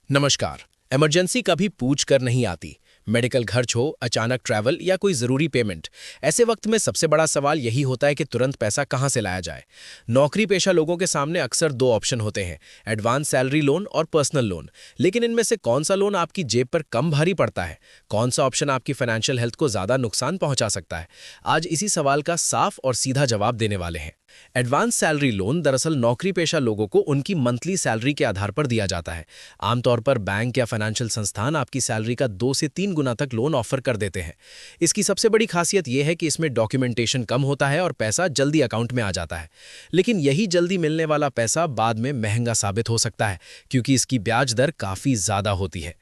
नमस्कार। इमरजेंसी कभी पूछ कर नहीं आती। मेडिकल खर्च हो, अचानक ट्रैवल या कोई ज़रूरी पेमेंट। ऐसे वक्त में सबसे बड़ा सवाल यही होता है कि तुरंत पैसा कहाँ से लाया जाए। नौकरी पेशा लोगों के सामने अक्सर दो ऑप्शन होते हैं, एडवांस सैलरी लोन और पर्सनल लोन। लेकिन इनमें से कौन सा लोन आपकी जेब पर कम भारी पड़ता है? कौन सा ऑप्शन आपकी फाइनेंशियल हेल्थ को ज़्यादा नुकसान पहुंचा सकता है? आज इसी सवाल का साफ और सीधा जवाब देने वाले हैं। एडवांस सैलरी लोन दरअसल नौकरी पेशा लोगों को उनकी मंथली सैलरी के आधार पर दिया जाता है। आमतौर पर बैंक या फाइनेंशियल संस्थान आपकी सैलरी का 2 से 3 गुना तक लोन ऑफर कर देते हैं। इसकी सबसे बड़ी खासियत यह है कि इसमें डॉक्यूमेंटेशन कम होता है और पैसा जल्दी अकाउंट में आ जाता है। लेकिन यही जल्दी मिलने वाला पैसा बाद में महंगा साबित हो सकता है, क्योंकि इसकी ब्याज दर काफ़ी ज़्यादा होती है।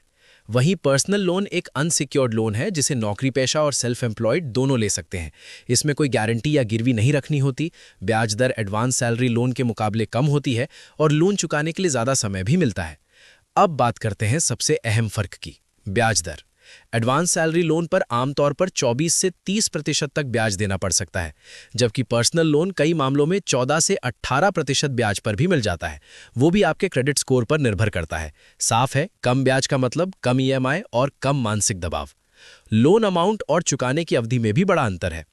वहीं पर्सनल लोन एक अनसिक्योर्ड लोन है जिसे नौकरी पेशा और सेल्फ एम्प्लॉयड दोनों ले सकते हैं। इसमें कोई गारंटी या गिरवी नहीं रखनी होती। ब्याज दर एडवांस सैलरी लोन के मुकाबले कम होती है और लोन चुकाने के लिए ज़्यादा समय भी मिलता है। अब बात करते हैं सबसे अहम फ़र्क की, ब्याज दर। एडवांस सैलरी लोन पर आमतौर पर 24 से 30% तक ब्याज देना पड़ सकता है, जबकि पर्सनल लोन कई मामलों में 14 से 18% ब्याज पर भी मिल जाता है। वो भी आपके क्रेडिट स्कोर पर निर्भर करता है। साफ है, कम ब्याज का मतलब कम ईएमआई और कम मानसिक दबाव। लोन अमाउंट और चुकाने की अवधि में भी बड़ा अंतर है।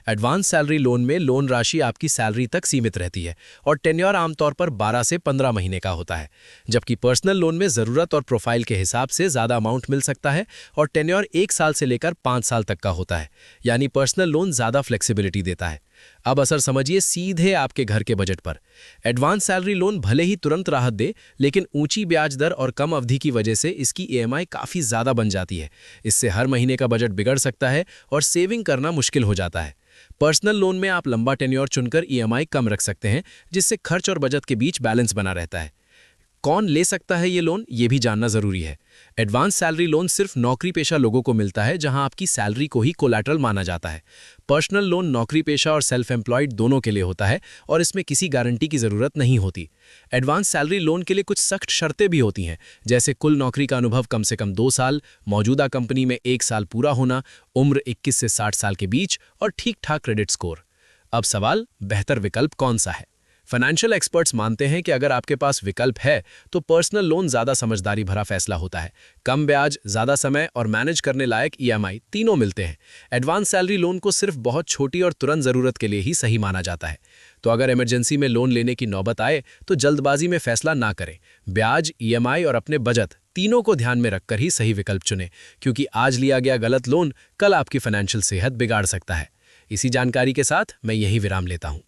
एडवांस सैलरी लोन में लोन राशि आपकी सैलरी तक सीमित रहती है और टेन्योर आमतौर पर 12 से 15 महीने का होता है, जबकि पर्सनल लोन में ज़रूरत और प्रोफाइल के हिसाब से ज़्यादा अमाउंट मिल सकता है और टेन्योर 1 साल से लेकर 5 साल तक का होता है। यानी पर्सनल लोन ज़्यादा फ्लेक्सिबिलिटी देता है। अब असर समझिए सीधे आपके घर के बजट पर। एडवांस सैलरी लोन भले ही तुरंत राहत दे, लेकिन ऊंची ब्याज दर और कम अवधि की वजह से इसकी ईएमआई काफ़ी ज़्यादा बन जाती है। इससे हर महीने का बजट बिगड़ सकता है और सेविंग करना मुश्किल हो जाता है। पर्सनल लोन में आप लंबा टेन्योर चुनकर ईएमआई कम रख सकते हैं, जिससे खर्च और बचत के बीच बैलेंस बना रहता है। कौन ले सकता है ये लोन, ये भी जानना जरूरी है। एडवांस सैलरी लोन सिर्फ नौकरी पेशा लोगों को मिलता है, जहां आपकी सैलरी को ही कोलैटरल माना जाता है। पर्सनल लोन नौकरी पेशा और सेल्फ एम्प्लॉयड दोनों के लिए होता है और इसमें किसी गारंटी की जरूरत नहीं होती। एडवांस सैलरी लोन के लिए कुछ सख्त शर्तें भी होती हैं, जैसे कुल नौकरी का अनुभव कम से कम 2 साल, मौजूदा कंपनी में 1 साल पूरा होना, उम्र 21 से 60 साल के बीच और ठीक ठाक क्रेडिट स्कोर। अब सवाल, बेहतर विकल्प कौन सा है? फाइनेंशियल एक्सपर्ट्स मानते हैं कि अगर आपके पास विकल्प है तो पर्सनल लोन ज़्यादा समझदारी भरा फैसला होता है। कम ब्याज, ज़्यादा समय और मैनेज करने लायक ईएमआई तीनों मिलते हैं। एडवांस सैलरी लोन को सिर्फ बहुत छोटी और तुरंत ज़रूरत के लिए ही सही माना जाता है। तो अगर इमरजेंसी में लोन लेने की नौबत आए तो जल्दबाजी में फैसला ना करें। ब्याज, ईएमआई और अपने बजट तीनों को ध्यान में रखकर ही सही विकल्प चुनें, क्योंकि आज लिया गया गलत लोन कल आपकी फाइनेंशियल सेहत बिगाड़ सकता है। इसी जानकारी के साथ मैं यही विराम लेता हूँ।